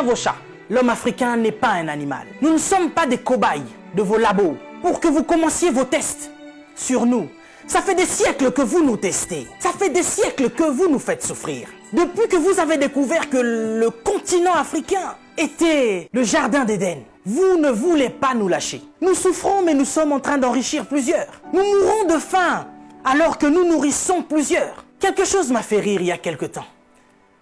vos chats. L'homme africain n'est pas un animal. Nous ne sommes pas des cobayes de vos labos pour que vous commenciez vos tests sur nous. Ça fait des siècles que vous nous testez. Ça fait des siècles que vous nous faites souffrir. Depuis que vous avez découvert que le continent africain était le jardin d'Éden, vous ne voulez pas nous lâcher. Nous souffrons, mais nous sommes en train d'enrichir plusieurs. Nous mourrons de faim alors que nous nourrissons plusieurs. Quelque chose m'a fait rire il y a quelque temps.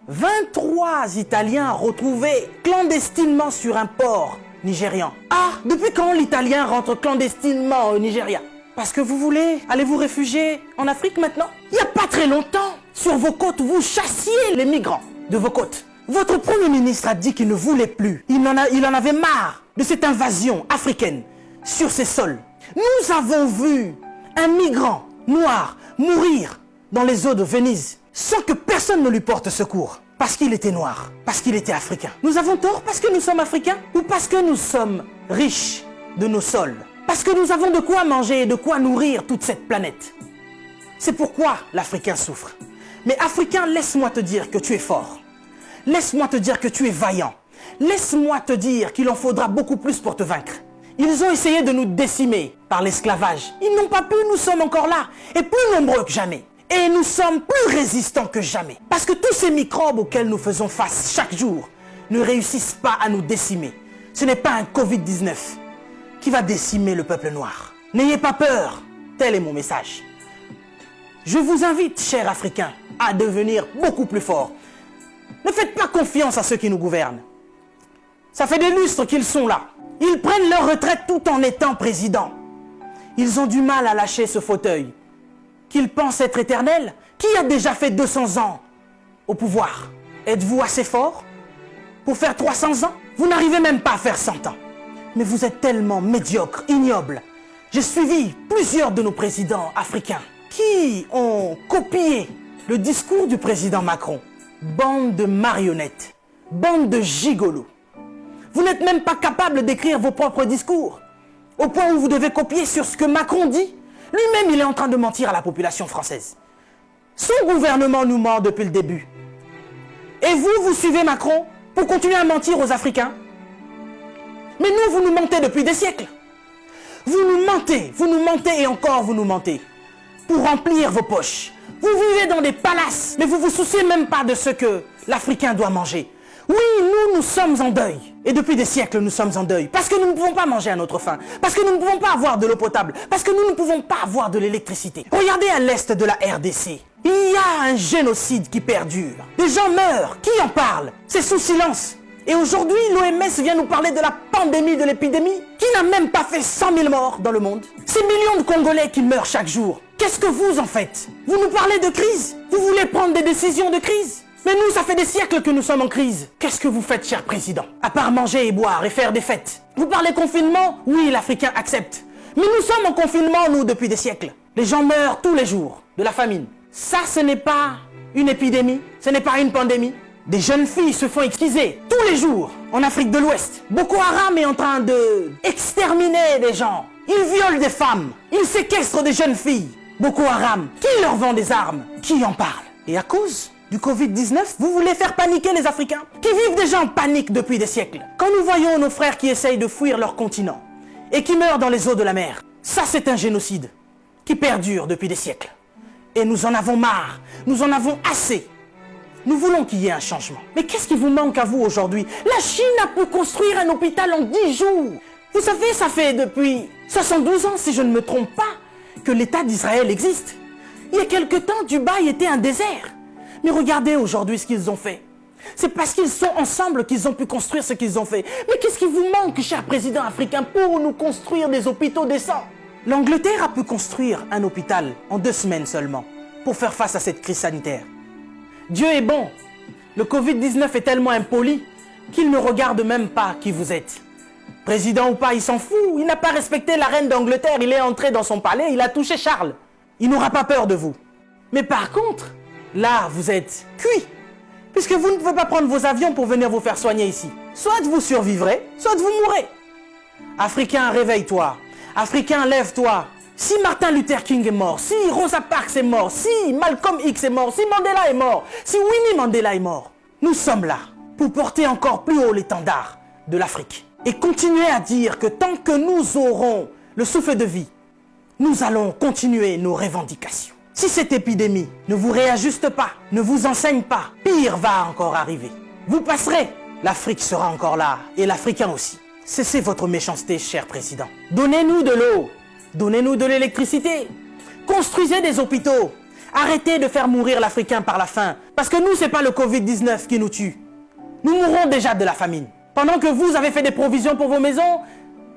23 Italiens retrouvés clandestinement sur un port nigérian. Ah, depuis quand l'Italien rentre clandestinement au Nigeria? Parce que vous voulez aller vous réfugier en Afrique maintenant? Il n'y a pas très longtemps, sur vos côtes, vous chassiez les migrants de vos côtes. Votre Premier ministre a dit qu'il ne voulait plus. Il en avait marre de cette invasion africaine sur ses sols. Nous avons vu un migrant noir mourir dans les eaux de Venise sans que personne ne lui porte secours. Parce qu'il était noir, parce qu'il était africain. Nous avons tort parce que nous sommes africains ou parce que nous sommes riches de nos sols? Parce que nous avons de quoi manger et de quoi nourrir toute cette planète. C'est pourquoi l'Africain souffre. Mais Africain, laisse-moi te dire que tu es fort. Laisse-moi te dire que tu es vaillant. Laisse-moi te dire qu'il en faudra beaucoup plus pour te vaincre. Ils ont essayé de nous décimer par l'esclavage. Ils n'ont pas pu, nous sommes encore là, et plus nombreux que jamais. Et nous sommes plus résistants que jamais. Parce que tous ces microbes auxquels nous faisons face chaque jour ne réussissent pas à nous décimer. Ce n'est pas un Covid-19 qui va décimer le peuple noir. N'ayez pas peur, tel est mon message. Je vous invite, chers Africains, à devenir beaucoup plus forts. Ne faites pas confiance à ceux qui nous gouvernent. Ça fait des lustres qu'ils sont là. Ils prennent leur retraite tout en étant présidents. Ils ont du mal à lâcher ce fauteuil qu'ils pensent être éternel. Qui a déjà fait 200 ans au pouvoir? Êtes-vous assez fort pour faire 300 ans? Vous n'arrivez même pas à faire 100 ans. Mais vous êtes tellement médiocre, ignoble. J'ai suivi plusieurs de nos présidents africains qui ont copié le discours du président Macron. Bande de marionnettes, bande de gigolos. Vous n'êtes même pas capable d'écrire vos propres discours, au point où vous devez copier sur ce que Macron dit. Lui-même, il est en train de mentir à la population française. Son gouvernement nous ment depuis le début. Et vous, vous suivez Macron pour continuer à mentir aux Africains? Mais nous, vous nous mentez depuis des siècles. Vous nous mentez et encore vous nous mentez. Pour remplir vos poches. Vous vivez dans des palaces, mais vous ne vous souciez même pas de ce que l'Africain doit manger. Oui, nous sommes en deuil. Et depuis des siècles, nous sommes en deuil. Parce que nous ne pouvons pas manger à notre faim. Parce que nous ne pouvons pas avoir de l'eau potable. Parce que nous ne pouvons pas avoir de l'électricité. Regardez à l'est de la RDC. Il y a un génocide qui perdure. Des gens meurent. Qui en parle? C'est sous silence. Et aujourd'hui, l'OMS vient nous parler de la pandémie, de l'épidémie, qui n'a même pas fait 100 000 morts dans le monde. Ces millions de Congolais qui meurent chaque jour. Qu'est-ce que vous en faites? Vous nous parlez de crise? Vous voulez prendre des décisions de crise? Mais nous, ça fait des siècles que nous sommes en crise. Qu'est-ce que vous faites, cher président? À part manger et boire et faire des fêtes. Vous parlez confinement? Oui, l'Africain accepte. Mais nous sommes en confinement, nous, depuis des siècles. Les gens meurent tous les jours de la famine. Ça, ce n'est pas une épidémie, ce n'est pas une pandémie. Des jeunes filles se font exquiser tous les jours en Afrique de l'Ouest. Boko Haram est en train de exterminer des gens. Ils violent des femmes. Ils séquestrent des jeunes filles. Boko Haram, qui leur vend des armes? Qui en parle? Et à cause du Covid-19, vous voulez faire paniquer les Africains qui vivent déjà en panique depuis des siècles. Quand nous voyons nos frères qui essayent de fuir leur continent et qui meurent dans les eaux de la mer, ça c'est un génocide qui perdure depuis des siècles. Et nous en avons marre, nous en avons assez. Nous voulons qu'il y ait un changement. Mais qu'est-ce qui vous manque à vous aujourd'hui? La Chine a pu construire un hôpital en 10 jours. Vous savez, ça fait depuis 72 ans, si je ne me trompe pas, que l'État d'Israël existe. Il y a quelque temps, Dubaï était un désert. Mais regardez aujourd'hui ce qu'ils ont fait. C'est parce qu'ils sont ensemble qu'ils ont pu construire ce qu'ils ont fait. Mais qu'est-ce qui vous manque, cher président africain, pour nous construire des hôpitaux décents? L'Angleterre a pu construire un hôpital en 2 semaines seulement pour faire face à cette crise sanitaire. Dieu est bon. Le Covid-19 est tellement impoli qu'il ne regarde même pas qui vous êtes. Président ou pas, il s'en fout. Il n'a pas respecté la reine d'Angleterre. Il est entré dans son palais, il a touché Charles. Il n'aura pas peur de vous. Mais par contre, là, vous êtes cuit. Puisque vous ne pouvez pas prendre vos avions pour venir vous faire soigner ici. Soit vous survivrez, soit vous mourrez. Africain, réveille-toi. Africain, lève-toi. Si Martin Luther King est mort, si Rosa Parks est mort, si Malcolm X est mort, si Mandela est mort, si Winnie Mandela est mort, nous sommes là pour porter encore plus haut l'étendard de l'Afrique. Et continuer à dire que tant que nous aurons le souffle de vie, nous allons continuer nos revendications. Si cette épidémie ne vous réajuste pas, ne vous enseigne pas, pire va encore arriver. Vous passerez, l'Afrique sera encore là, et l'Africain aussi. Cessez votre méchanceté, cher président. Donnez-nous de l'eau, donnez-nous de l'électricité, construisez des hôpitaux, arrêtez de faire mourir l'Africain par la faim, parce que nous, ce n'est pas le Covid-19 qui nous tue. Nous mourrons déjà de la famine. Pendant que vous avez fait des provisions pour vos maisons,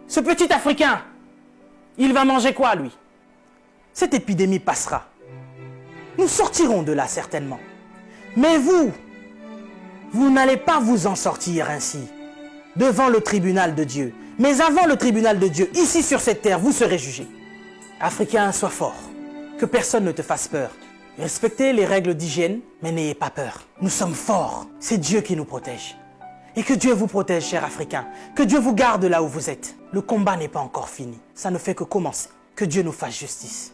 ce petit Africain, il va manger quoi, lui? Cette épidémie passera. Nous sortirons de là, certainement. Mais vous n'allez pas vous en sortir ainsi, devant le tribunal de Dieu. Mais avant le tribunal de Dieu, ici sur cette terre, vous serez jugés. Africain, sois fort. Que personne ne te fasse peur. Respectez les règles d'hygiène, mais n'ayez pas peur. Nous sommes forts. C'est Dieu qui nous protège. Et que Dieu vous protège, chers Africains. Que Dieu vous garde là où vous êtes. Le combat n'est pas encore fini. Ça ne fait que commencer. Que Dieu nous fasse justice.